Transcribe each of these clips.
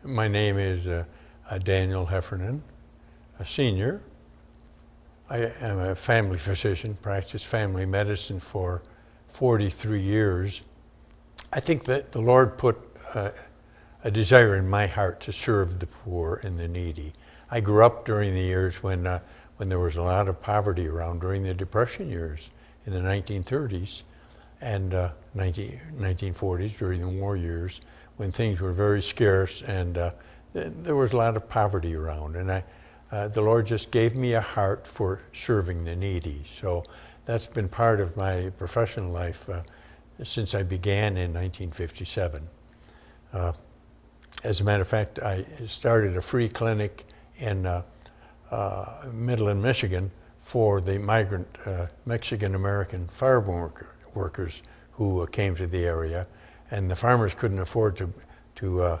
My name is Daniel Heffernan, a senior. I am a family physician, practiced family medicine for 43 years. I think that the Lord put a desire in my heart to serve the poor and the needy. I grew up during the years when there was a lot of poverty around, during the Depression years in the 1930s and 1940s, during the war years, when things were very scarce and there was a lot of poverty around. And the Lord just gave me a heart for serving the needy. So that's been part of my professional life since I began in 1957. As a matter of fact, I started a free clinic in Midland, Michigan for the migrant Mexican-American farm workers who came to the area. And the farmers couldn't afford to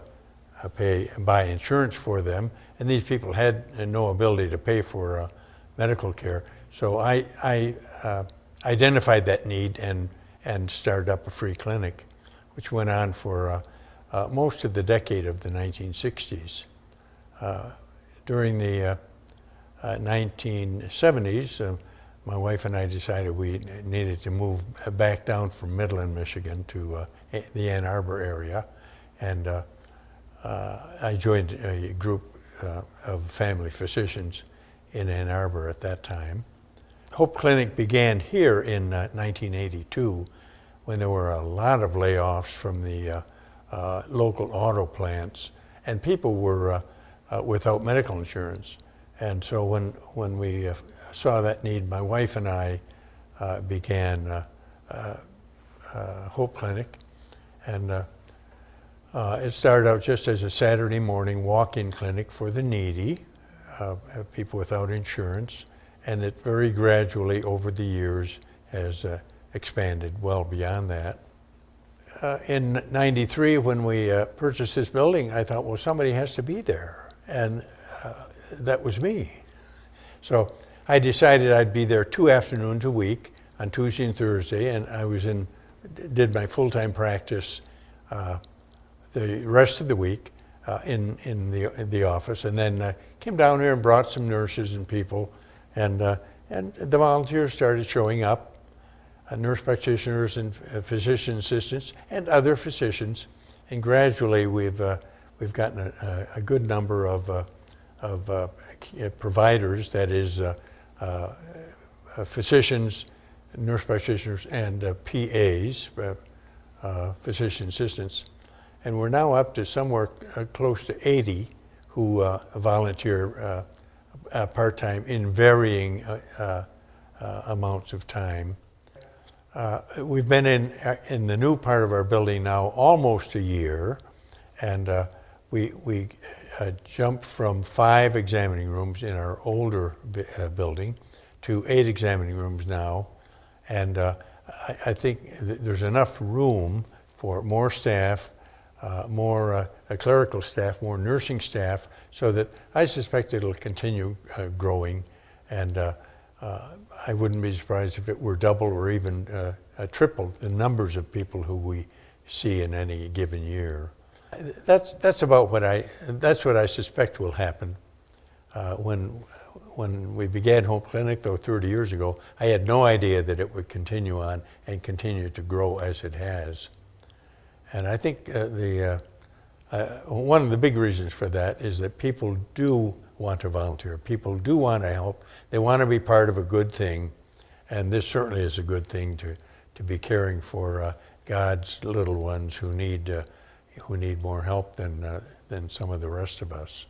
buy insurance for them, and these people had no ability to pay for medical care. So I identified that need and started up a free clinic, which went on for most of the decade of the 1960s. During the 1970s, my wife and I decided we needed to move back down from Midland, Michigan to the Ann Arbor area, and I joined a group of family physicians in Ann Arbor at that time. Hope Clinic began here in 1982 when there were a lot of layoffs from the local auto plants, and people were without medical insurance. And so when we saw that need, my wife and I began Hope Clinic, and it started out just as a Saturday morning walk-in clinic for the needy, people without insurance, and it very gradually over the years has expanded well beyond that. In '93, when we purchased this building, I thought, well, somebody has to be there, and that was me. So I decided I'd be there 2 afternoons a week, on Tuesday and Thursday, and I did my full-time practice the rest of the week in the office, and then came down here and brought some nurses and people, and the volunteers started showing up, nurse practitioners and physician assistants and other physicians, and gradually we've gotten a good number of providers, that is physicians, nurse practitioners, and PAs, physician assistants. And we're now up to somewhere close to 80 who volunteer part-time in varying amounts of time. We've been in the new part of our building now almost a year, and we jumped from 5 examining rooms in our older building to 8 examining rooms now, and I think there's enough room for more staff, more clerical staff, more nursing staff, so that I suspect it'll continue growing, and I wouldn't be surprised if it were double or even triple the numbers of people who we see in any given year. That's what I suspect will happen. When we began Hope Clinic, though, 30 years ago, I had no idea that it would continue on and continue to grow as it has. And I think one of the big reasons for that is that people do want to volunteer. People do want to help. They want to be part of a good thing, and this certainly is a good thing to be caring for God's little ones who need more help than some of the rest of us.